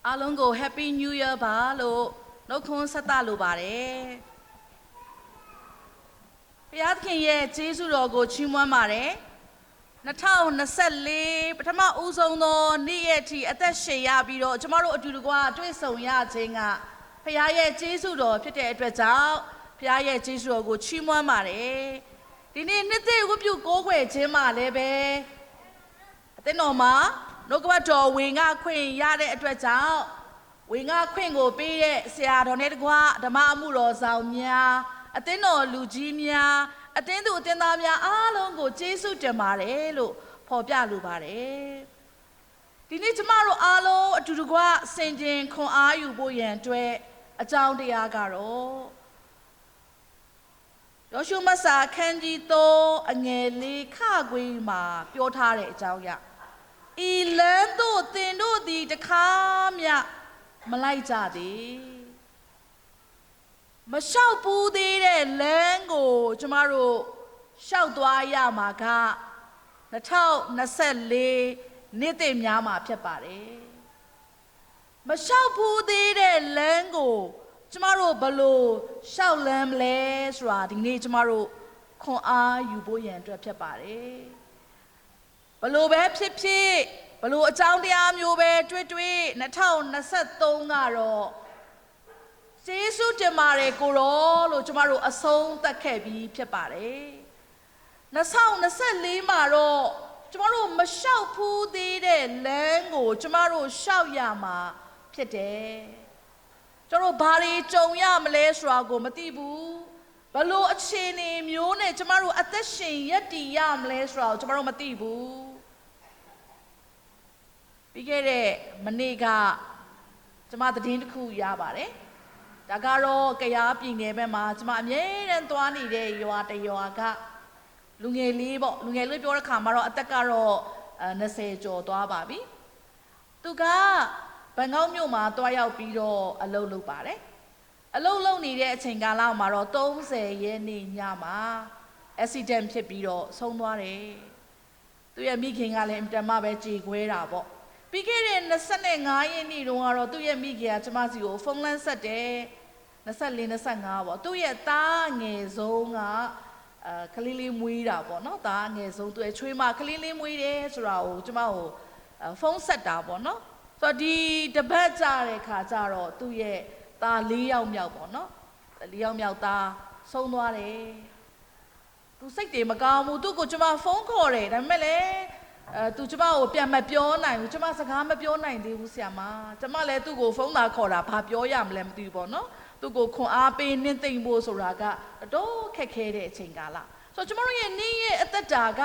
အားလုံးကို Happy New Year ပါလို့နှုတ်ခွန်းဆက်သလိုပါတယ်ဘုရားသခင်ရဲ့ကျေးဇူးတော်ကိုချီးမွမ်းပါတယ်2024ပထမဦးဆုံးသောနေ့ရက်ထိအသက်ရှင်ရပြီးတော့ကျမတို့အတူတကွတွေ့ဆုံရခြင်းကဘုရားရဲ့ကျေးဇူးတော်ဖြစ်တဲ့အတွက်ကြောင့်ဘုရားရဲ့ကျေးဇူးတော်ကိုချီးမွမ်းပါတယ်ဒီနေ့နှစ်သိဝတ်ပြုကိုးကွယ်ခြင်းမှာလည်းပဲအသင်းတော်မှာနှုတ်ကပတ်တော်ဝင်ငါခွင့်ရတဲ့အတွက်ကြောင့်ဝင်ငါခွင့်ကိုပေးတဲ့ဆရာတော်နဲ့တကွဓမ္မအမှုတော်ဆောင်များအသင်းတော်လူကြီးများအသင်းသူအသင်းသားများအားလုံးကိုကျေးဇူးတင်ပါတယ်လို့ဖော်ပြလိုပါတယ်ဒီနေ့ကျမတို့အားလုံးအတူတကွဆင်ခြင်ခွန်အားယူဖို့ရန်အတွက်အကြောင်းတရားကတော့ယောရှုမတ်စာခန်းကြီး3အငယ်4ခခွေးမှာပြောထားတဲ့အကြောင်းအရာဤလမ်းသို့သင်တို့သည်တခါမျှမလိုက်ကြသည်မလျှောက်ဘူးသေးတဲ့လမ်းကိုကျမတို့လျှောက်သွားရမှာက2024နှစ်သစ်များမှာဖြစ်ပါတယ်မလျှောက်ဘူးသေးတဲ့လမ်းကိုကျမတို့ဘလို့လျှောက်လမ်းမလဲဆိုတာဒီနေ့ကျမတို့ခွန်အားယူဖို့ရန်အတွက်ဖြစ်ပါတယ်ဘလို့ပဲဖြစ်ဖြစ်ဘလို့အကြောင်းတရားမျိုးပဲတွေ့2023ကတော့ကျေးဇူးတင်ပါတယ်ကိုရောလို့ကျမတို့အဆုံးသတ်ခဲ့ပြီးဖြစ်ပါတယ်2024မှာတော့ကျမတို့မလျှောက်ဘူးသေးတဲ့လမ်းကိုကျမတို့လျှောက်ရမှာဖြစ်တယ်ကျမတို့ဘာတွေကြုံရမလဲဆိုတာကိုမသိဘူးဘလို့အခြေအနေမျိုးနဲ့ကျမတို့အသက်ရှင်ရပ်တည်ရမလဲဆိုတာကိုကျမတို့မသိဘူးပြီးခဲ့တဲ့မနေ့ကကျမသတင်းတစ်ခုရပါတယ်ဒါကတော့ကယားပြည်နယ်ဘက်မှာကျမအမြဲတမ်းသွားနေတဲ့ရွာတရွာကလူငယ်လေးပေါ့လူငယ်လေးပြောတဲ့ခါမှာတော့အသက်ကတော့20ကျော်သွားပါပြီသူကဘန်ကောက်မြို့မှာတွားရောက်ပြီးတော့အလုပ်လုပ်ပါတယ်အလုပ်လုပ်နေတဲ့အချိန်ကာလမှာတော့30ရက်နေ့ညမှာ accident ဖြစ်ပြီးတော့ဆုံးသွားတယ်သူရဲ့မိခင်ကလည်းအင်တန်မှပဲကြေခွဲတာပေါ့ပြီးခဲ့တဲ့25ရက်နေ့တုန်းကတော့သူ့ရဲ့မိခင်ကကျမစီကိုဖုန်းလန်းဆက်တယ်24 25ပေါ့သူ့ရဲ့သားငယ်ဆုံးကကလေးလေးမွေးတာပေါ့နော်သားငယ်ဆုံးသူ့ရဲ့ချွေးမကလေးလေးမွေးတယ်ဆိုတာကိုကျမကိုဖုန်းဆက်တာပေါ့နော်ဆိုတော့ဒီတပတ်ကြတဲ့ခါကျတော့သူ့ရဲ့သား4ယောက်မြောက်ပေါ့နော်4ယောက်မြောက်သားဆုံးသွားတယ်သူစိတ်တွေမကောင်းဘူးသူ့ကိုကျမဖုန်းခေါ်တယ်ဒါပေမဲ့လည်းသူကျမကိုပြန်မပြောနိုင်ဘူးကျမစကားမပြောနိုင်သေးဘူးဆရာမကျမလည်းသူ့ကိုဖုန်းသာခေါ်တာဘာပြောရမလဲမသိဘူးပေါ့နော်သူ့ကိုခွန်အားပေးနှင်းသိမ့်ဖို့ဆိုတာကအတော့ခက်ခဲတဲ့အချိန်ကာလဆိုတော့ကျမတို့ရဲ့နေ့ရဲ့အသက်တာက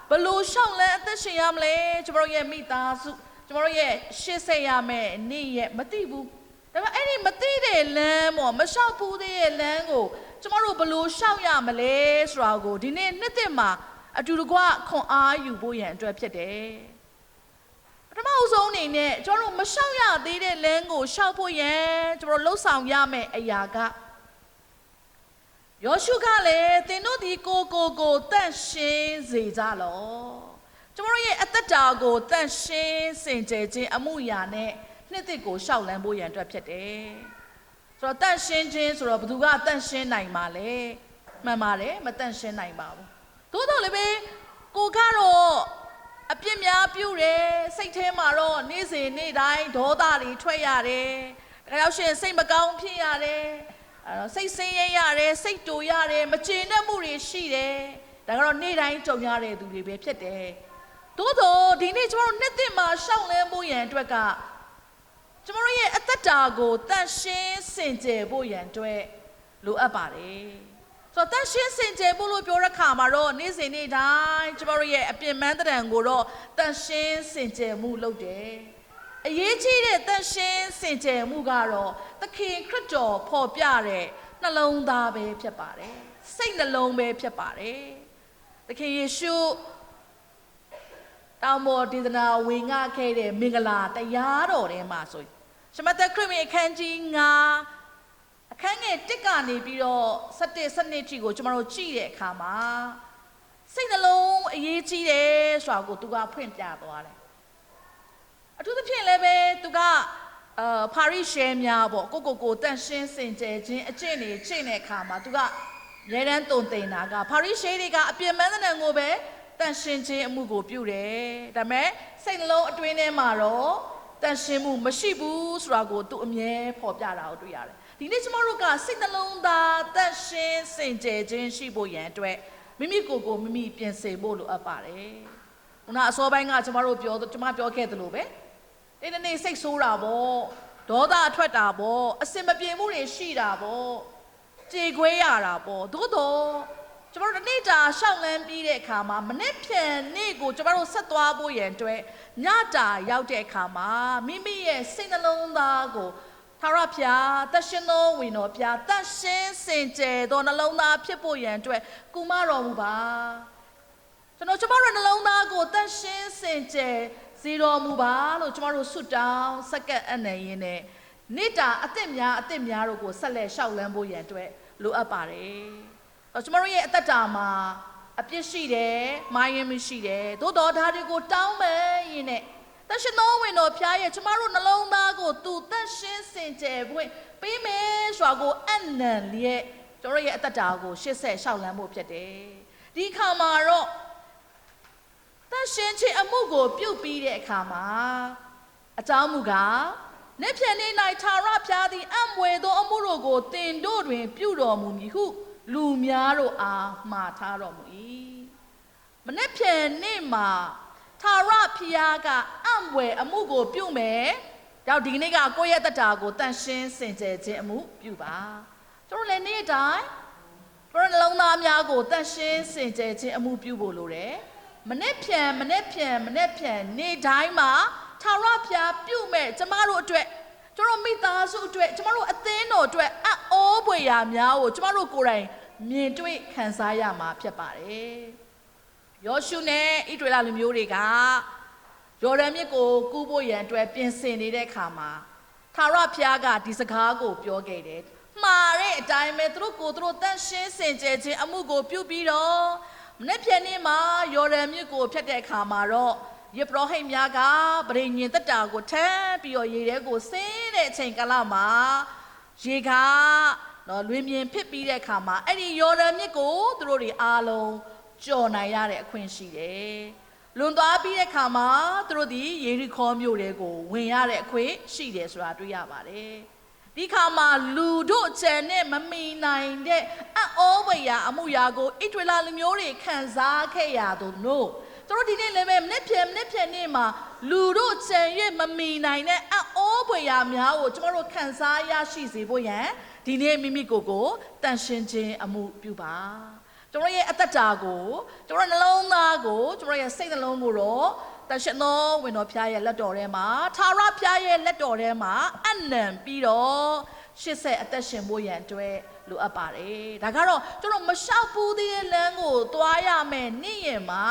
ဘလို့ရှောက်လန်းအသက်ရှင်ရမလဲကျမတို့ရဲ့မိသားစုကျမတို့ရဲ့ရှေ့ဆက်ရမယ့်နေ့ရဲ့မသိဘူးဒါပေမဲ့အဲ့ဒီမသိတဲ့လမ်းပေါ့မလျှောက်ဘူးတဲ့လမ်းကိုကျမတို့ဘလို့ရှောက်ရမလဲဆိုတာကိုဒီနေ့နှစ်သက်မှာအတူတကွခွန်အားယူဖို့ရန်အတွက်ဖြစ်တယ်ပထမအဆုံးအနေနဲ့ကျမတို့မလျှောက်ရသေးတဲ့လမ်းကိုရှောက်ဖို့ရန်ကျမတို့လှုပ်ဆောင်ရမယ့်အရာကယောရှုကလည်းသင်တို့ဒီကိုတန့်ရှင်းစေကြလောကျမတို့ရဲ့အသက်တာကိုတန့်ရှင်းစင်ကြယ်ခြင်းအမှုရာနဲ့နှစ်သက်ကိုရှောက်လန်းဖို့ရန်အတွက်ဖြစ်တယ်ဆိုတော့တန့်ရှင်းခြင်းဆိုတော့ဘယ်သူကတန့်ရှင်းနိုင်မှာလဲမှန်ပါတယ်မတန့်ရှင်းနိုင်ပါဘူးသို့တော်လည်းပဲကိုကတော့အပြစ်များပြုတယ်စိတ်ထဲမှာတော့နေ့စဉ်နေ့တိုင်းဒေါသတွေထွက်ရတယ်ဒါကြောင့်ရှင်စိတ်မကောင်းဖြစ်ရတယ်စိတ်ဆင်းရဲရတယ်စိတ်တူရတယ်မကျေနပ်မှုတွေရှိတယ်ဒါကတော့နေ့တိုင်းကြုံရတဲ့သူတွေပဲဖြစ်တယ်သို့တော်ဒီနေ့ကျွန်တော်တို့နှစ်သက်မှာရှောက်လန်းဖို့ရန်အတွက်ကကျွန်တော်ရဲ့အသက်တာကိုတန့်ရှင်းစင်ကြယ်ဖို့ရန်အတွက်လိုအပ်ပါတယ်ဆိုတော့တန့်ရှင်းစင်ကြယ်ဖို့လို့ပြောတဲ့ခါမှာတော့နေ့စဉ်နေ့တိုင်းကျမတို့ရဲ့အပြစ်မှန်းတံကိုတော့တန့်ရှင်းစင်ကြယ်မှုလုပ်တယ်အရေးကြီးတဲ့တန့်ရှင်းစင်ကြယ်မှုကတော့သခင်ခရစ်တော်ဖော်ပြတဲ့နှလုံးသားပဲဖြစ်ပါတယ်စိတ်နှလုံးပဲဖြစ်ပါတယ်သခင်ယေရှုတောင်ပေါ်ဒေသနာဝင်ငါခဲ့တဲ့မင်္ဂလာတရားတော်ထဲမှာဆိုရှမသက်ခရစ်ဝင်အခန်းကြီး9အခန်းငယ်1ကနေပြီးတော့17 12ထိကိုကျွန်တော်တို့ကြည့်တဲ့အခါမှာစိတ်နှလုံးအရေးကြီးတယ်ဆိုတာကိုသူကဖွင့်ပြသွားတယ်အထူးသဖြင့်လည်းပဲသူက ပါရီရှဲများပေါ့ကိုတန့်ရှင်းစင်ကြယ်ခြင်းအကျင့်တွေကျင့်တဲ့အခါမှာသူကရဲတန်းတုံတင်တာကပါရီရှဲတွေကအပြစ်မန်းတဲ့ကိုပဲတန့်ရှင်းခြင်းအမှုကိုပြုတယ်ဒါပေမဲ့စိတ်နှလုံးအတွင်းထဲမှာတော့တန့်ရှင်းမှုမရှိဘူးဆိုတာကိုသူအမြဲဖော်ပြတာကိုတွေ့ရတယ်ဒီနေ့ကျမတို့ကစိတ်နှလုံးသားတန့်ရှင်းစင်ကြယ်ခြင်းရှိဖို့ရန်အတွက်မိမိကိုယ်မိမိပြင်ဆင်ဖို့လိုအပ်ပါတယ်ခုနအစောပိုင်းကကျမပြောခဲ့သလိုပဲဒီနေ့စိတ်ဆိုးတာပေါ့ဒေါသထွက်တာပေါ့အစင်မပြေမှုတွေရှိတာပေါ့ကြေခွဲရတာပေါ့သို့တော့ကျမတို့ဒီနေ့တာရှောက်လန်းပြီးတဲ့အခါမှာမနေ့ဖြန်နေ့ကိုကျမတို့ဆက်သွားဖို့ရန်အတွက်ညတာရောက်တဲ့အခါမှာမိမိရဲ့စိတ်နှလုံးသားကိုထာဝရဘုရားတရှင်သောဝိညာဉ်တော်ဘုရားတရှင်းစင်ကြယ်သောနှလုံးသားဖြစ်ဖို့ရန်အတွက်ကုမတော်မူပါကျမတို့နှလုံးသားကိုတရှင်းစင်ကြယ်စီတော်မူပါလို့ကျမတို့ဆုတောင်းစက္ကန့်အနံ့ရင်းနဲ့နေ့တာအသစ်များတို့ကိုဆက်လက်ရှောက်လန်းဖို့ရန်အတွက်လိုအပ်ပါတယ်။ကျမတို့ရဲ့အသက်တာမှာအပြစ်ရှိတယ်၊မာရင်မရှိတယ်။သို့တော်ဒါတွေကိုတောင်းမယ်ရင်းနဲ့တရှင်သောဝိညာဉ်တော်ဖျားရဲ့ကျမတို့နှလုံးသားကိုသူတတ်ရှင်းစင်ကြယ်ဖို့ပေးမယ်ဆိုတာကိုအနံ့လျက်ကျမတို့ရဲ့အသက်တာကိုရှေ့ဆက်ရှောက်လန်းဖို့ဖြစ်တယ်။ဒီခါမှာတော့တရှင်းခြင်းအမှုကိုပြုတ်ပြီးတဲ့အခါမှာအကြောင်းမူကားနေ့ဖြန်နေ့၌ထာဝရဘုရားသည်အံ့မွေသောအမှုတို့ကိုသင်တို့တွင်ပြုတော်မူမည်ဟုလူများတို့အားမှားထားတော်မူ၏မနေ့ဖြန်နေ့မှာထာဝရဘုရားကအံ့မွေအမှုကိုပြုမယ်ကြောင့်ဒီနေ့ကကိုယ့်ရဲ့တတာကိုတန်ရှင်းစင်ကြယ်ခြင်းအမှုပြုပါတို့လည်းနေ့တိုင်းဘုရားနှလုံးသားများကိုတန်ရှင်းစင်ကြယ်ခြင်းအမှုပြုဖို့လိုတယ်မနေ့ဖြန်နေ့တိုင်းမှာထာဝရဘုရားပြုမဲ့ကျမတို့အတွက်ကျမတို့မိသားစုအတွက်ကျမတို့အသင်းတော်အတွက်အံ့ဩဖွယ်ရာများကိုကျမတို့ကိုယ်တိုင်မြင်တွေ့ခံစားရမှာဖြစ်ပါတယ်ယောရှုနဲ့ဣသရေလလူမျိုးတွေကယော်ဒန်မြစ်ကိုကူးဖို့ရန်အတွက်ပြင်ဆင်နေတဲ့အခါမှာထာဝရဘုရားကဒီစကားကိုပြောခဲ့တယ်မှားတဲ့အတိုင်းပဲသူတို့တန့်ရှင်းစင်ကြယ်ခြင်းအမှုကိုပြုပြီးတော့မနေ့ဖြန်နေ့မှာယော်ဒန်မြစ်ကိုဖြတ်တဲ့အခါမှာတော့ယေဘရဟိတ်များကပရိညင်သက်တာကိုထမ်းပြီးတော့ရေထဲကိုဆင်းတဲ့အချိန်ကာလမှာရေကလွင်ပြင်ဖြစ်ပြီးတဲ့အခါမှာအဲ့ဒီယော်ဒန်မြစ်ကိုသူတို့တွေအားလုံးကျော်နိုင်ရတဲ့အခွင့်ရှိတယ်။လွန်သွားပြီးတဲ့အခါမှာသူတို့ဒီယေရီခေါမြို့တွေကိုဝင်ရတဲ့အခွင့်ရှိတယ်ဆိုတာတွေ့ရပါတယ်။ဒီခါမှာလူတို့ကျန်နဲ့မမီနိုင်တဲ့အံ့ဩဖွယ်ရာအမှုရာကိုဣသရေလလူမျိုးတွေခံစားခဲ့ရသူတို့တို့ဒီနေ့လည်းပဲမနေ့ဖြန်နေ့မှာလူတို့ကျန်ရဲ့မမီနိုင်တဲ့အံ့ဩဖွယ်ရာများကိုကျမတို့ခံစားရရှိစေဖို့ရန်ဒီနေ့မိမိကိုယ်တန်ရှင်းခြင်းအမှုပြုပါကျွန်တော်ရဲ့အသက်တာကိုကျွန်တော်နှလုံးသားကိုကျွန်တော်ရဲ့စိတ်နှလုံးကိုတော့တန်ရှင်းသောဝိညာဉ်တော်ဖျားရဲ့လက်တော်ထဲမှာထာဝရဖျားရဲ့လက်တော်ထဲမှာအနံပြီးတော့ရှစ်ဆက်အသက်ရှင်ဖို့ရန်အတွက်လိုအပ်ပါတယ်ဒါကတော့ကျွန်တော်မလျှောက်ဘူးသေးတဲ့လမ်းကိုသွားရမယ်နေ့ရင်မှာ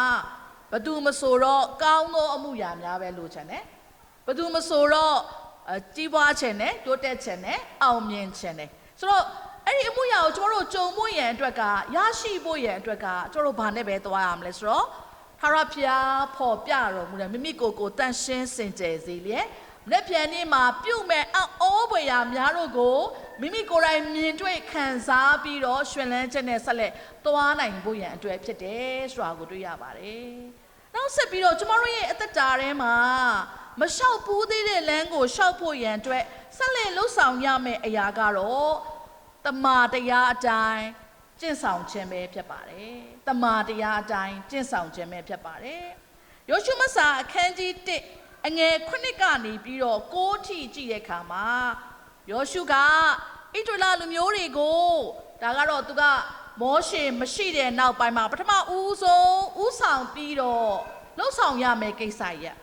ဘသူမဆိုတော့ကောင်းသောအမှုရာများပဲလိုချင်တယ်ဘသူမဆိုတော့ကြီးပွားချင်တယ်တိုးတက်ချင်တယ်အောင်မြင်ချင်တယ်ဆိုတော့အဲ့ဒီအမှုရာကိုကျွန်တော်တို့ကြုံဖို့ရန်အတွက်ကရရှိဖို့ရန်အတွက်ကကျွန်တော်တို့ဘာနဲ့ပဲသွားရမလဲဆိုတော့ထာဝရဘုရားဖော်ပြတော်မူတဲ့မိမိကိုယ်တန်ရှင်းစင်ကြယ်စေလျက်လက်ပြန်နေ့မှာပြုတ်မဲ့အောဘွေရာများတို့ကိုမိမိကိုယ်တိုင်မြင်တွေ့ခံစားပြီးတော့ရှင်လန်းချက်နဲ့ဆက်လက်သွားနိုင်ဖို့ရန်အတွက်ဖြစ်တယ်ဆိုတာကိုတွေ့ရပါတယ်။နောက်ဆက်ပြီးတော့ကျမတို့ရဲ့အသက်တာထဲမှာမလျှောက်ဘူးသေးတဲ့လမ်းကိုလျှောက်ဖို့ရန်အတွက်ဆက်လက်လှုပ်ဆောင်ရမယ့်အရာကတော့တမာတရားအတိုင်းကျင့်ဆောင်ခြင်းပဲဖြစ်ပါတယ်။တမာတရားအတိုင်းကျင့်ဆောင်ခြင်းပဲဖြစ်ပါတယ်။ယောရှုမစာအခန်းကြီး1အငယ်9ကနေပြီးတော့6ထိကြည့်တဲ့အခါမှာယောရှုကဣသရေလလူမျိုးတွေကိုဒါကတော့သူကမောရှေမရှိတဲ့နောက်ပိုင်းမှာပထမဦးဆုံးဦးဆောင်ပြီးတော့လှုပ်ဆောင်ရမယ့်ကိစ္စရက်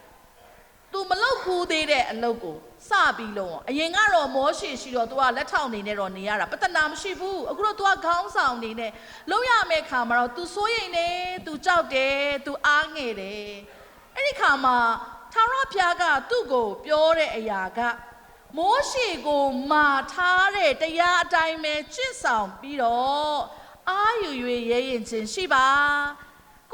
သူမလုပ်ဘူးသေးတဲ့အလုပ်ကိုစပြီးလုံးအရင်ကတော့မောရှေရှိတော့သူကလက်ထောက်နေနဲ့တော့နေရတာပတနာမရှိဘူးအခုတော့သူကခေါင်းဆောင်နေနဲ့လုံးရမယ့်ခါမှာတော့သူစိုးရိမ်နေသူကြောက်တယ်သူအားငယ်တယ်အဲ့ဒီခါမှာထာဝရဘုရားကသူ့ကိုပြောတဲ့အရာကမောရှေကိုမာထားတဲ့တရားအတိုင်းပဲကျင့်ဆောင်ပြီးတော့အာယူ၍ရဲရင်ခြင်းရှိပါ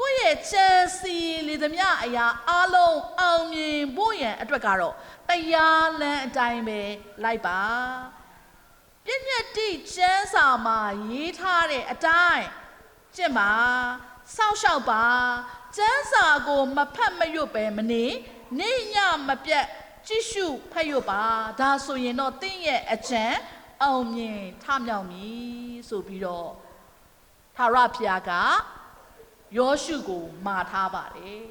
ကိုယ့်ရဲ့ချမ်းစီလေသမျှအရာအလုံးအောင်မြင်ဖို့ရန်အတွက်ကတော့တရားလမ်းအတိုင်းပဲလိုက်ပါပြည့်ညတ်တိကျမ်းစာမှာရေးထားတဲ့အတိုင်းကျင့်ပါစောင့်ရှောက်ပါကျမ်းစာကိုမဖတ်မရွတ်ပဲမနေနေ့ညမပြတ်ကြည့်ရှုဖတ်ရွတ်ပါဒါဆိုရင်တော့သင်ရဲ့အကျင့်အောင်မြင်ထမြောက်မည်ဆိုပြီးတော့ထာဝရဘုရားကယောရှုကိုမှာထားပါတယ်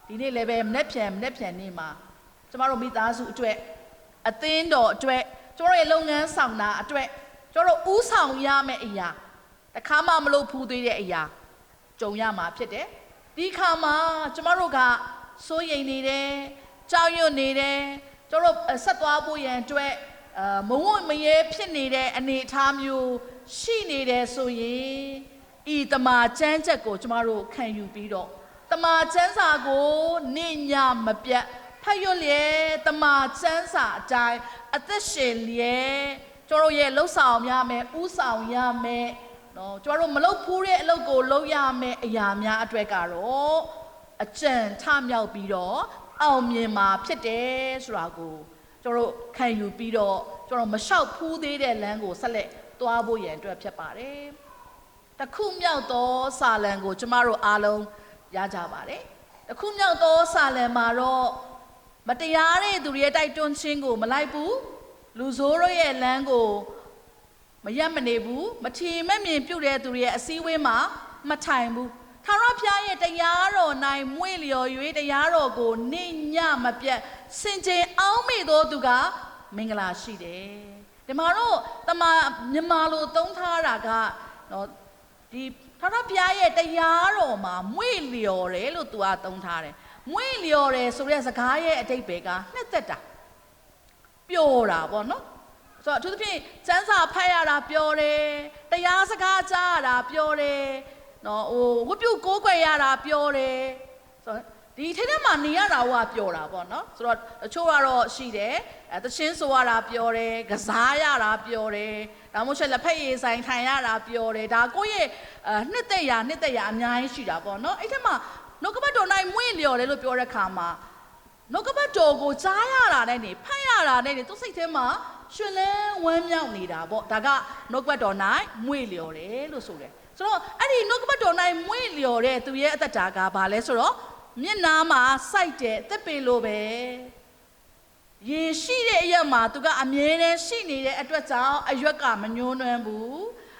ဒီနေ့လည်းပဲမနေ့ပြန်နေ့မှာကျမတို့မိသားစုအတွက်အသင်းတော်အတွက်ကျမတို့ရဲ့လုပ်ငန်းဆောင်တာအတွက်ကျမတို့ဥဆောင်ရမယ့်အရာတခါမှမလုပ်ဖူးသေးတဲ့အရာကြုံရမှာဖြစ်တယ်ဒီခါမှာကျမတို့ကစိုးရိမ်နေတယ်ကြောက်ရွံ့နေတယ်ကျမတို့ဆက်သွားဖို့ရန်အတွက်မဝတ်မရဲဖြစ်နေတဲ့အနေအထားမျိုးရှိနေတယ်ဆိုရင်ဤတမာကျမ်းချက်ကိုကျမတို့ခံယူပြီးတော့တမာကျမ်းစာကိုနေ့ညမပြတ်ဖတ်ရွတ်လျက်တမာကျမ်းစာအတိုင်းအသက်ရှင်လျက်ကျမတို့ရဲ့လှုပ်ဆောင်ရမယ်ဥဆောင်ရမယ်နော်ကျမတို့မလုပ်ဖူးတဲ့အလုပ်ကိုလုပ်ရမယ်အရာများအတွက်ကတော့အကျင့်ထမြောက်ပြီးတော့အောင်မြင်မှာဖြစ်တယ်ဆိုတာကိုကျမတို့ခံယူပြီးတော့ကျမတို့မလျှောက်ဖူးသေးတဲ့လမ်းကိုဆက်လက်သွားဖို့ရန်အတွက်ဖြစ်ပါတယ်တခုမြောက်သောစာလံကိုကျမတို့အားလုံးရကြပါတယ်တခုမြောက်သောစာလံမှာတော့မတရားတဲ့သူတွေရဲ့တိုက်တွန်းခြင်းကိုမလိုက်ဘူးလူဆိုးတို့ရဲ့လမ်းကိုမရက်မနေဘူးမထီမဲ့မြင်ပြုတ်တဲ့သူတွေရဲ့အစည်းအဝေးမှာမထိုင်ဘူးထာဝရဘုရားရဲ့တရားတော်၌မွေ့လျော်၍တရားတော်ကိုနေ့ညမပြတ်စင်ကြယ်အောင်မေသောသူကမင်္ဂလာရှိတယ်ဒီမှာတော့တမမြန်မာလိုသုံးထားတာကနော်ဒီထာဝရဘုရားရဲ့တရားတော်မှာမွေ့လျော်တယ်လို့သူကသုံးထားတယ်မွေ့လျော်တယ်ဆိုတဲ့စကားရဲ့အဓိပ္ပာယ်ကနှစ်သက်တာပျော်တာပေါ့နော်ဆိုတော့အထူးသဖြင့်စံစာဖတ်ရတာပျော်တယ်တရားစကားကြားရတာပျော်တယ်နော်ဝတ်ပြုကိုးကွယ်ရတာပျော်တယ်ဆိုတော့ဒီထိတဲ့မှာနေရတာကပျော်တာပေါ့နော်ဆိုတော့တချို့ကတော့ရှိတယ်သချင်းဆိုရတာပျော်တယ်ကစားရတာပျော်တယ်ဒါမှမဟုတ်လက်ဖက်ရည်ဆိုင်ထိုင်ရတာပျော်တယ်ဒါကိုယ့်ရဲ့နှစ်သက်ရာအများကြီးရှိတာပေါ့နော်အဲ့ထက်မှာနှုတ်ကပတ်တော်၌မွေ့လျော်တယ်လို့ပြောတဲ့ခါမှာနှုတ်ကပတ်တော်ကိုကြားရတာနဲ့နေဖတ်ရတာနဲ့နေသူ့စိတ်ထဲမှာရှင်လန်းဝမ်းမြောက်နေတာပေါ့ဒါကနှုတ်ကပတ်တော်၌မွေ့လျော်တယ်လို့ဆိုတယ်ဆိုတော့အဲ့ဒီနှုတ်ကပတ်တော်၌မွေ့လျော်တဲ့သူရဲ့အသက်တာကဘာလဲဆိုတော့မျက်နာမှာစိုက်တယ်သက်ပေလိုပဲရေရှိတဲ့အရက်မှာသူကအမြဲတမ်းရှိနေတဲ့အတွက်ကြောင့်အရွက်ကမညှိုးနွမ်းဘူး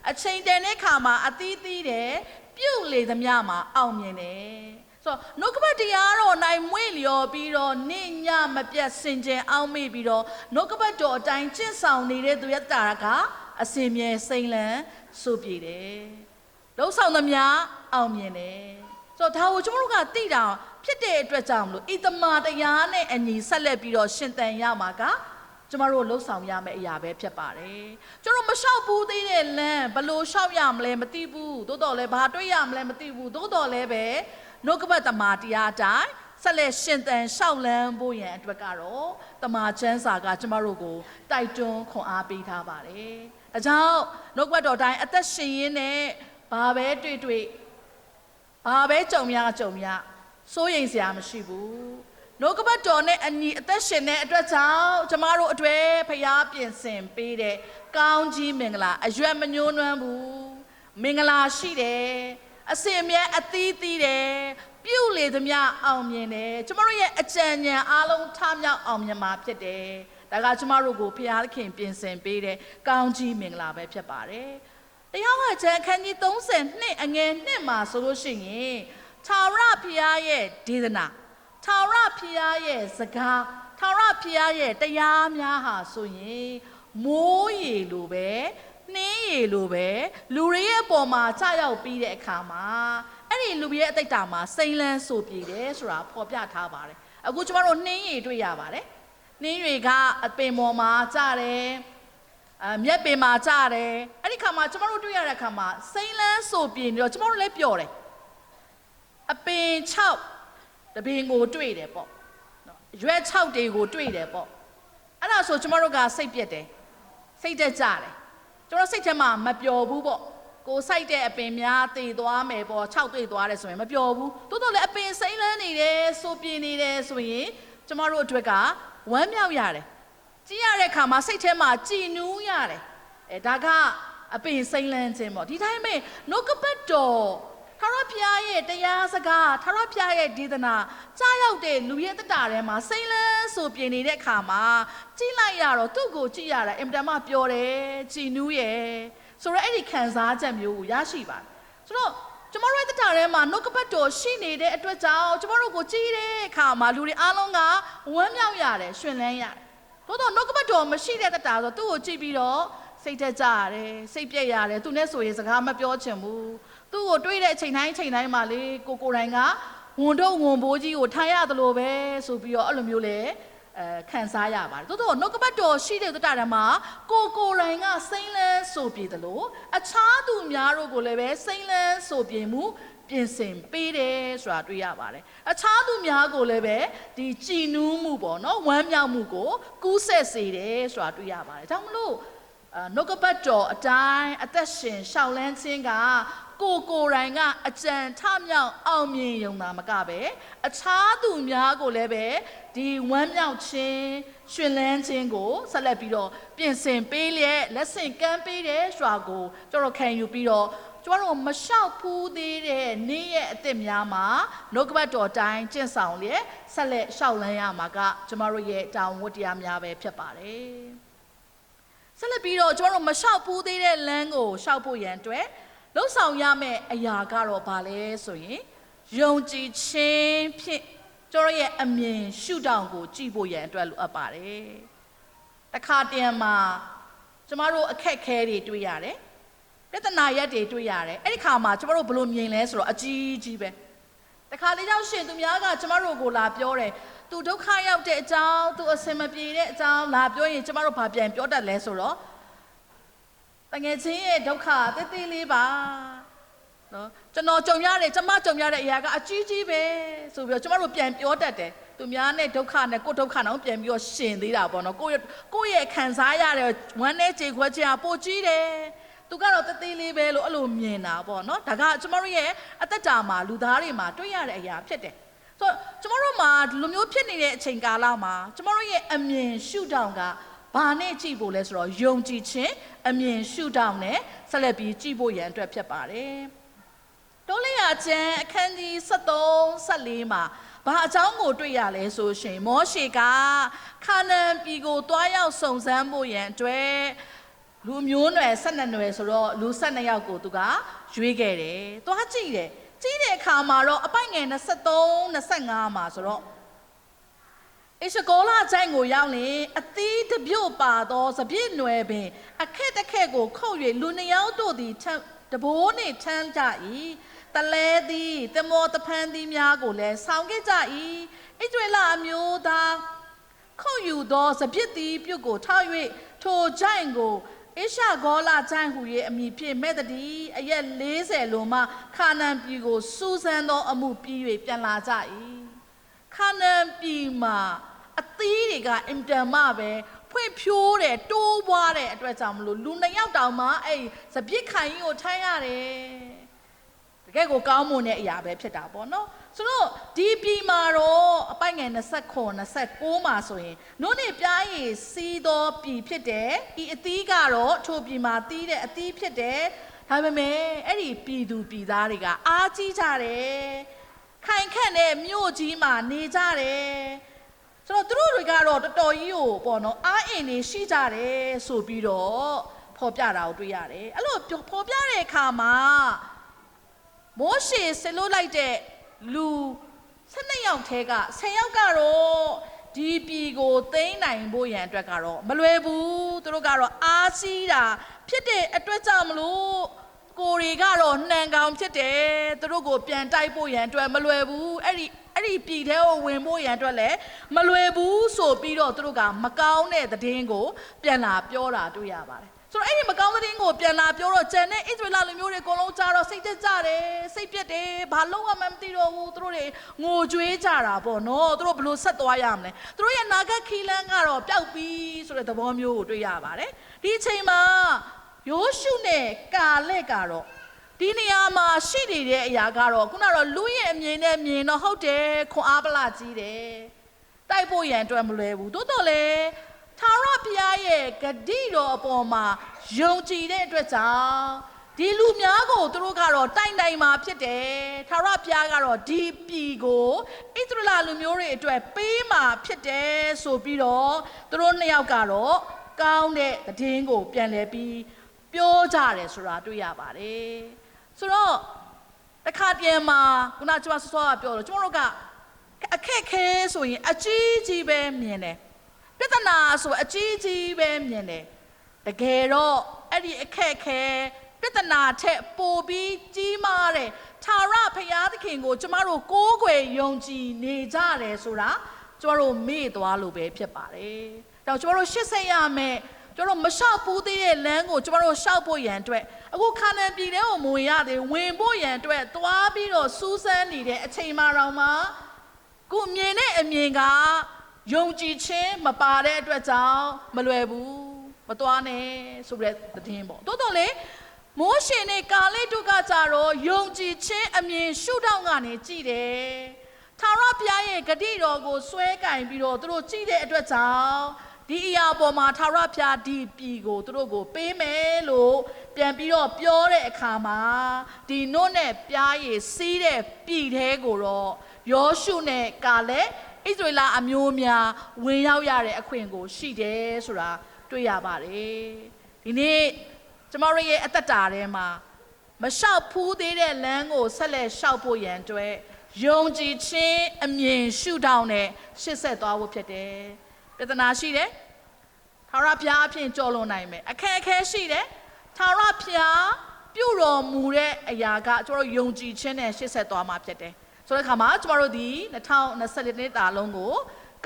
အချိန်တန်တဲ့ခါမှာအသီးသီးတယ်ပြုတ်လေသမျှမှာအောင်မြင်တယ်ဆိုတော့နှုတ်ကပတ်တရားတော်၌မွေ့လျော်ပြီးတော့နေ့ညမပြတ်စင်ကြယ်အောင်မေ့ပြီးတော့နှုတ်ကပတ်တော်အတိုင်းကျင့်ဆောင်နေတဲ့သူရဲ့တာကအစင်မြဲစိမ့်လန်းဆိုပြည့်တယ်လှုပ်ဆောင်သမျှအောင်မြင်တယ်ဆိုတော့ဒါကိုကျွန်တော်တို့ကသိတာဖြစ်တဲ့အတွက်ကြောင့်မလို့ဣတမာတရားနဲ့အညီဆက်လက်ပြီးတော့ရှင်သန်ရမှာကကျမတို့လှုပ်ဆောင်ရမယ့်အရာပဲဖြစ်ပါတယ်ကျွန်တော်မလျှောက်ဘူးသေးတဲ့လမ်းဘယ်လိုလျှောက်ရမလဲမသိဘူးသို့တော်လည်းဘာတွေ့ရမလဲမသိဘူးသို့တော်လည်းပဲနှုတ်ကပတ်တမာတရားတိုင်းဆက်လက်ရှင်သန်လျှောက်လန်းဖို့ရန်အတွက်ကတော့တမာချမ်းစာကကျမတို့ကိုတိုက်တွန်းခွန်အားပေးထားပါတယ်ဒါကြောင့်နှုတ်ကပတ်တော်တိုင်းအသက်ရှင်ရင်းနဲ့ဘာပဲတွေ့ဘာပဲကြုံရစိုးရိမ်စရာမရှိဘူးနှုတ်ကပတ်တော်နဲ့အညီအသက်ရှင်တဲ့အတွက်ကြောင့်ကျမတို့အတွေ့ဖျားပြင်ဆင်ပေးတဲ့ကောင်းကြီးမင်္ဂလာအရွယ်မညှိုးနွမ်းဘူးမင်္ဂလာရှိတယ်အစင်မြဲအသီးသီးတယ်ပြုတ်လေသမျှအောင်မြင်တယ်ကျမတို့ရဲ့အကြံဉာဏ်အားလုံးထမြောက်အောင်မြင်မှာဖြစ်တယ်ဒါကကျမတို့ကိုဖျားခင်ပြင်ဆင်ပေးတဲ့ကောင်းကြီးမင်္ဂလာပဲဖြစ်ပါတယ်တရားဟောခြင်းအခန်းကြီး32အငယ်1မှာဆိုလို့ရှိရင်ထာဝရဘုရားရဲ့ဒေသနာထာဝရဘုရားရဲ့စကားထာဝရဘုရားရဲ့တရားများဟာဆိုရင်မိုးရေလိုပဲနှင်းရေလိုပဲလူတွေရဲ့အပေါ်မှာချရောက်ပြီးတဲ့အခါမှာအဲ့ဒီလူတွေရဲ့အတိတ်တာမှာစိမ့်လန်းဆိုပြေတယ်ဆိုတာဖော်ပြထားပါတယ်အခုကျမတို့နှင်းရေတွေ့ရပါတယ်နှင်းရေကအပင်ပေါ်မှာကျတယ်မြက်ပင်မှာကျတယ်အဲ့ဒီခါမှာကျမတို့တွေ့ရတဲ့ခါမှာစိမ့်လန်းဆိုပြေနေတော့ကျမတို့လည်းပျော်တယ်အပင်6တပင်ကိုတွေ့တယ်ပေါ့ရွက်6တွေကိုတွေ့တယ်ပေါ့အဲ့ဒါဆိုကျမတို့ကစိတ်ပြက်တယ်စိတ်တက်ကြတယ်ကျွန်တော်စိတ်ထဲမှာမပျော်ဘူးပေါ့ ကိုစိုက်တဲ့အပင်များတည်သွားမယ်ပေါ့6တွေ့သွားတယ်ဆိုရင်မပြောဘူးတိုးတော့လည်းအပင်စိမ့်လန်းနေတယ်ဆိုပြင်းနေတယ်ဆိုရင်ကျမတို့အတွက်ကဝမ်းမြောက်ရတယ်ကြည့်ရတဲ့အခါမှာစိတ်ထဲမှာကြည်နူးရတယ်ဒါကအပင်စိမ့်လန်းခြင်းပေါ့ဒီတိုင်းပဲနှုတ်ကပတ်တော်ထာဝရဘုရားရဲ့တရားစကားထာဝရဘုရားရဲ့ဒေသနာကြားရောက်တဲ့လူရဲ့တက်တာထဲမှာစိမ့်လန်းဆိုပြင်းနေတဲ့အခါမှာကြည့်လိုက်ရတော့သူ့ကိုကြည့်ရတာအင်တန်မှပျော်တယ်ကြည်နူးရဲ့ဆိုတော့အဲ့ဒီခံစားချက်မျိုးကိုရရှိပါတယ်ဆိုတော့ကျမတို့ရဲ့တက်တာထဲမှာနှုတ်ကပတ်တော်ရှိနေတဲ့အတွက်ကြောင့်ကျမတို့ကိုကြည်တဲ့အခါမှာလူတွေအားလုံးကဝမ်းမြောက်ရတယ်ရှင်လန်းရတယ်သို့တော့နှုတ်ကပတ်တော်မရှိတဲ့တက်တာဆိုသူ့ကိုကြည့်ပြီးတော့စိတ်ထက်ကြရတယ်စိတ်ပြက်ရတယ်သူနဲ့ဆိုရင်စကားမပြောချင်ဘူးသူ့ကိုတွေးတဲ့အချိန်တိုင်းမှာလေကိုတိုင်ကဝန်တော့ဝန်ဘိုးကြီးကိုထိုင်ရတယ်လို့ပဲဆိုပြီးတော့အဲ့လိုမျိုးလေခံစားရပါတယ်သို့တော့နှုတ်ကပတ်တော်ရှိတဲ့တက်တာမှာကိုတိုင်ကစိမ့်လန်းဆိုပြေတယ်လို့အခြားသူများတို့ကိုလည်းပဲစိမ့်လန်းဆိုပြေမှုပြင်ဆင်ပေးတယ်ဆိုတာတွေ့ရပါတယ်အခြားသူများကိုလည်းပဲဒီကြည်နူးမှုပေါ့နော်ဝမ်းမြောက်မှုကိုကူးဆက်စေတယ်ဆိုတာတွေ့ရပါတယ်ဒါမှမဟုတ်နှုတ်ကပတ်တော်အတိုင်းအသက်ရှင်ရှောက်လန်းခြင်းကကိုတိုင်ကအကြံထမြောက်အောင်မြင်ရုံသာမကပဲအခြားသူများကိုလည်းပဲဒီဝမ်းမြောက်ခြင်းရှင်လန်းခြင်းကိုဆက်လက်ပြီးတော့ပြင်ဆင်ပေးလျက်လက်ဆင့်ကမ်းပေးတယ်ဆိုတာကိုကျွန်တော်ခံယူပြီးတော့ကျွန်တော်မလျှောက်ဖူးသေးတဲ့နေ့ရဲ့အသက်များမှာနှုတ်ကပတ်တော်တိုင်းကျင့်ဆောင်လျက်ဆက်လက်ရှောက်လန်းရမှာကကျွန်တော်ရဲ့တာဝန်ဝတ္တရားများပဲဖြစ်ပါတယ်ဆက်လက်ပြီးတော့ကျွန်တော်မလျှောက်ဖူးသေးတဲ့လမ်းကိုလျှောက်ဖို့ရန်အတွက်လှုပ်ဆောင်ရမယ့်အရာကတော့ဘာလဲဆိုရင်ယုံကြည်ခြင်းဖြင့်ကျွန်တော်ရဲ့အမြင်ရှုထောင့်ကိုကြည့်ဖို့ရန်အတွက်လိုအပ်ပါတယ်တခါတည်းမှာကျမတို့အခက်အခဲတွေတွေ့ရတယ်ပြဿနာရက်တွေတွေ့ရတယ်အဲ့ဒီခါမှာကျမတို့ဘယ်လိုမြင်လဲဆိုတော့အကြီးကြီးပဲတခါလေးကြောင့်ရှင်သူများကကျမတို့ကိုလာပြောတယ်သူဒုက္ခရောက်တဲ့အကြောင်းသူအစင်မပြေတဲ့အကြောင်းလာပြောရင်ကျမတို့ဘာပြန်ပြောတတ်လဲဆိုတော့တငယ်ချင်းရဲ့ဒုက္ခတေးသေးလေးပါနော်ကျွန်တော်ကြုံရတယ်ကျမကြုံရတဲ့အရာကအကြီးကြီးပဲဆိုပြီးတော့ကျမတို့ပြန်ပြောတတ်တယ်သူများနဲ့ဒုက္ခနဲ့ကိုယ်ဒုက္ခတော့ပြန်ပြီးတော့ရှင်သေးတာပေါ့နော်ကိုယ့်ရဲ့ခံစားရတဲ့ဝမ်းနဲ့ကြေခွဲခြင်းကပိုကြီးတယ်သူကတော့တသေးလေးပဲလို့အဲ့လိုမြင်တာပေါ့နော်ဒါကကျမတို့ရဲ့အသက်တာမှာလူသားတွေမှာတွေ့ရတဲ့အရာဖြစ်တယ်ဆိုတော့ကျမတို့မှာဒီလိုမျိုးဖြစ်နေတဲ့အချိန်ကာလမှာကျမတို့ရဲ့အမြင်ရှုထောင့်ကဘာနဲ့ကြည့်ဖို့လဲဆိုတော့ယုံကြည်ခြင်းအမြင်ရှုထောင့်နဲ့ဆက်လက်ပြီးကြည့်ဖို့ရန်အတွက်ဖြစ်ပါတယ်တိုးလေးရကျမ်းအခန်းကြီး73 74မှာဘာအကြောင်းကိုတွေ့ရလဲဆိုရှင်မောရှေကခါနန်ပြည်ကိုတွားရောက်စုံစမ်းဖို့ရန်အတွက်လူမျိုးနွယ်12နွယ်ဆိုတော့လူ12ယောက်ကိုသူကရွေးခဲ့တယ်။သွားကြည့်တယ်။ကြည့်တဲ့အခါမှာတော့အပိုက်ငယ်23 25မှာဆိုတော့အရှကောလာချိုင်ကိုရောက်ရင်အသီးတပြုတ်ပါသောစပြည့်နွယ်ပင်အခက်တစ်ခက်ကိုခုတ်၍လူနှစ်ယောက်တို့သည်တဘိုးနှင့်ထမ်းကြ၏တလဲသည်တမောတဖန်သည်များကိုလည်းဆောင်ခဲ့ကြ၏ဣသရေလအမျိုးသားခုတ်ယူသောစပြည့်သည်ပြုတ်ကိုထောက်၍ထိုချိုင်ကိုဣရှဂေါလချိုင်ဟူ၍အမည်ဖြင့်မဲ့တည်းအရက်40လုံးမှခါနန်ပြည်ကိုစူးစမ်းသောအမှုပြီး၍ပြန်လာကြ၏ခါနန်ပြည်မှာအသီးတွေကအင်တန်မှပဲဖွင့်ဖြိုးတယ်တိုးပွားတဲ့အတွက်ကြောင့်မလို့လူနှစ်ယောက်တောင်မှအဲ့စပြစ်ခိုင်ကြီးကိုထိုင်းရတယ်တကယ်ကိုကောင်းမွန်တဲ့အရာပဲဖြစ်တာပေါ့နော်ဆိုတော့ဒီပြည်မှာတော့အပိုက်ငယ်29 29မှာဆိုရင်နို့နဲ့ပြားရည်စီးသောပြည်ဖြစ်တယ်ဒီအသီးကတော့ထိုပြည်မှာတီးတဲ့အသီးဖြစ်တယ်ဒါပေမဲ့အဲ့ဒီပြည်သူပြည်သားတွေကအားကြီးကြတယ်ခိုင်ခန့်တဲ့မြို့ကြီးမှာနေကြတယ်ဆိုတော့သူတို့တွေကတော့တော်တော်ကြီးကိုပေါ့နော်အားအင်နေရှိကြတယ်ဆိုပြီးတော့ဖော်ပြတာကိုတွေ့ရတယ်အဲ့လိုဖော်ပြတဲ့အခါမှာမောရှေဆလို့လိုက်တဲ့လူ12ယောက်ထဲက10ယောက်ကတော့ဒီပြည်ကိုသိမ်းနိုင်ဖို့ရန်အတွက်ကတော့မလွယ်ဘူးသူတို့ကတော့အားကြီးတာဖြစ်တဲ့အတွက်ကြောင့်မလို့ကိုတွေကတော့နှံကောင်ဖြစ်တယ်သူတို့ကိုပြန်တိုက်ဖို့ရန်အတွက်မလွယ်ဘူးအဲ့ဒီပြည်ထဲကိုဝင်ဖို့ရန်အတွက်လည်းမလွယ်ဘူးဆိုပြီးတော့သူတို့ကမကောင်းတဲ့သတင်းကိုပြန်လာပြောတာတွေ့ရပါတယ်ဆိုတော့အဲ့ဒီမကောင်းသတင်းကိုပြန်လာပြောတော့ဂျန်နဲ့ဣသရေလလူမျိုးတွေအကုန်လုံးကြားတော့စိတ်တက်ကြတယ်စိတ်ပြက်တယ်ဘာလို့မှမသိတော့ဘူးသူတို့တွေငိုကြွေးကြတာပေါ့နော်သူတို့ဘယ်လိုဆက်သွားရမလဲသူတို့ရဲ့နာဂတ်ခီလန်းကတော့ပျောက်ပြီဆိုတဲ့သဘောမျိုးကိုတွေ့ရပါတယ်ဒီအချိန်မှာယောရှုနဲ့ကာလက်ကတော့ ဒီနေရာမှာရှိနေတဲ့အရာကတော့ခုနကတော့လူရဲ့အမြင်နဲ့မြင်တော့ဟုတ်တယ်ခွန်အားပလာကြီးတယ်တိုက်ဖို့ရန်အတွက်မလွယ်ဘူးတိုးတော့လေထာဝရဘုရားရဲ့ဂတိတော်အပေါ်မှာယုံကြည်တဲ့အတွက်ကြောင့်ဒီလူများကိုသူတို့ကတော့တိုင်တိုင်မှာဖြစ်တယ်ထာဝရဘုရားကတော့ဒီပြည်ကိုဣသရေလလူမျိုးတွေအတွက်ပေးမှာဖြစ်တယ်ဆိုပြီးတော့သူတို့နှစ်ယောက်ကတော့ကောင်းတဲ့သတင်းကိုပြန်လဲပြီးပြောကြတယ်ဆိုတာတွေ့ရပါတယ်ဆိုတော့တစ်ခါတည်းမှာခုနကျွန်မစောစောကပြောလို့ကျွန်တော်တို့ကအခက်ခဲဆိုရင်အကြီးကြီးပဲမြင်တယ်ပြဿနာဆိုအကြီးကြီးပဲမြင်တယ်တကယ်တော့အဲ့ဒီအခက်ခဲပြဿနာထက်ပိုပြီးကြီးမားတဲ့ထာဝရဘုရားသခင်ကိုကျမတို့ကိုးကွယ်ယုံကြည်နေကြတယ်ဆိုတာကျမတို့မေ့သွားလို့ပဲဖြစ်ပါတယ်။ဒါကြောင့်ကျမတို့ရှေ့ဆက်ရမယ်ကျမတို့မလျှောက်ဘူးသေးတဲ့လမ်းကိုကျမတို့လျှောက်ဖို့ရန်အတွက်အခုခါနန်ပြည်ထဲကိုမဝင်ရသေးဝင်ဖို့ရန်အတွက်သွားပြီးတော့စူးစမ်းနေတဲ့အချိန်မှတော့မှကိုမြင်တဲ့အမြင်ကယုံကြည်ခြင်းမပါတဲ့အတွက်ကြောင့်မလွယ်ဘူးမသွားနဲ့ဆိုတဲ့သတင်းပေါ့တိုးတော့လေမိုးရှင်နဲ့ကာလိတုကကြတော့ယုံကြည်ခြင်းအမြင်ရှုထောင့်ကနေကြည့်တယ်ထာဝရဘုရားရဲ့ဂတိတော်ကိုဆွဲကင်ပြီးတော့သူတို့ကြည့်တဲ့အတွက်ကြောင့်ဒီအရာပေါ်မှာထာဝရဘုရားဒီပြည်ကိုသူတို့ကိုပေးမယ်လို့ပြန်ပြီးတော့ပြောတဲ့အခါမှာဒီနို့နဲ့ပြားရည်စီးတဲ့ပြည်ထဲကိုတော့ယောရှုနဲ့ကာလက်ဣသရေလအမျိုးများဝင်ရောက်ရတဲ့အခွင့်ကိုရှိတယ်ဆိုတာတွေ့ရပါတယ်ဒီနေ့ကျမတို့ရဲ့အသက်တာထဲမှာမလျှောက်ဖူးသေးတဲ့လမ်းကိုဆက်လက်လျှောက်ဖို့ရန်အတွက်ယုံကြည်ခြင်းအမြင်ရှုထောင့်နဲ့ရှေ့ဆက်သွားဖို့ဖြစ်တယ်ပြဿနာရှိတယ်ထာဝရဘုရားအဖြစ်ကြော်လွန်နိုင်မယ်အခက်အခဲရှိတယ်ထာဝရဘုရားပြုတော်မူတဲ့အရာကကျမတို့ယုံကြည်ခြင်းနဲ့ရှေ့ဆက်သွားမှာဖြစ်တယ်ဆိုတဲ့အခါမှာကျမတို့ဒီ2024နှစ်တာလုံးကို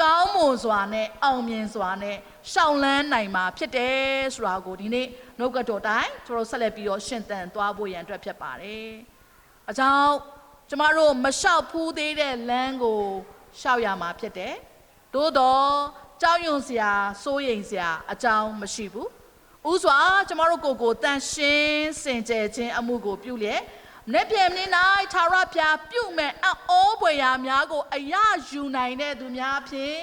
ကောင်းမွန်စွာနဲ့အောင်မြင်စွာနဲ့ရှောင်လန်းနိုင်မှာဖြစ်တယ်ဆိုတာကိုဒီနေ့နှုတ်ကတော်တိုင်းကျွန်တော်ဆက်လက်ပြီးတော့ရှင်းသန်သွားဖို့ရန်အတွက်ဖြစ်ပါတယ်။အကြောင်းကျမတို့မလျှောက်ဖူးသေးတဲ့လမ်းကိုရှောက်ရမှာဖြစ်တယ်။သို့တော့ကြောက်ရွံ့စရာစိုးရိမ်စရာအကြောင်းမရှိဘူး။ဥစွာကျမတို့ကိုယ်တန်ရှင်းစင်ကြယ်ခြင်းအမှုကိုပြုလျက်မနေ့ပြန်နေ့၌ထာဝရဘုရားပြုမဲ့အောပွေရာများကိုအရယူနိုင်တဲ့သူများဖြင့်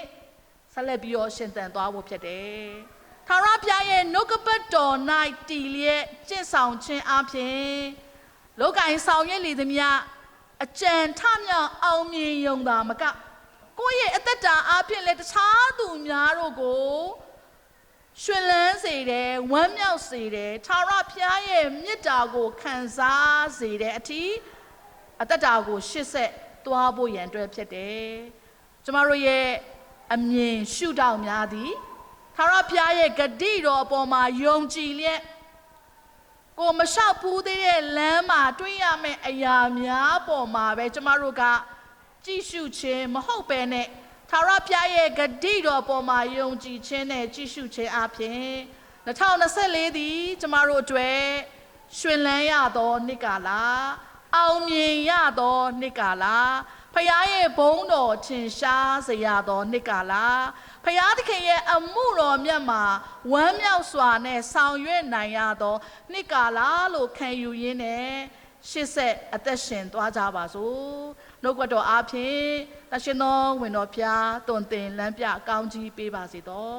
ဆက်လက်ပြီးတော့ရှင်သန်သွားဖို့ဖြစ်တယ်။ထာဝရဘုရားရဲ့နှုတ်ကပတ်တော်၌တည်လျက်ကျင့်ဆောင်ခြင်းအပြင်လောကီဆောင်ရွက်လေသည်များအကြံထမြောက်အောင်မြင်ယုံသာမကကိုယ့်ရဲ့အသက်တာအပြင်လည်းတခြားသူများတို့ကိုရှင်လန်းစေတယ်ဝမ်းမြောက်စေတယ်ထာဝရဘုရားရဲ့မေတ္တာကိုခံစားစေတဲ့အထိအသက်တာကိုရှေ့ဆက်သွားဖို့ရန်အတွက်ဖြစ်တယ်ကျမတို့ရဲ့အမြင်ရှုထောင့်များသည်ထာဝရဘုရားရဲ့ဂတိတော်အပေါ်မှာယုံကြည်လျက်ကိုမလျှောက်ဘူးသေးတဲ့လမ်းမှာတွေ့ရမယ့်အရာများပေါ်မှာပဲကျမတို့ကကြည့်ရှုခြင်းမဟုတ်ပဲနဲ့ထာဝရဘုရားရဲ့ဂတိတော်ပေါ်မှာယုံကြည်ခြင်းနဲ့ကြည့်ရှုခြင်းအပြင်2024သည်ကျမတို့အတွက်ရှင်လန်းရသောနှစ်ကာလအောင်မြင်ရသောနှစ်ကာလဖခင်ရဲ့ဘုန်းတော်ထင်ရှားစေရသောနှစ်ကာလဖခင်သခင်ရဲ့အမှုတော်မြတ်မှာဝမ်းမြောက်စွာနဲ့ဆောင်ရွက်နိုင်ရသောနှစ်ကာလလို့ခံယူရင်းနဲ့ရှေ့ဆက်အသက်ရှင်သွားကြပါစို့နှုတ်ကပတ်တော်အားဖြင့်တရှင်သောဝင်တော်ဖျားတွင်တင်လမ်းပြကောင်းကြီးပေးပါစေသော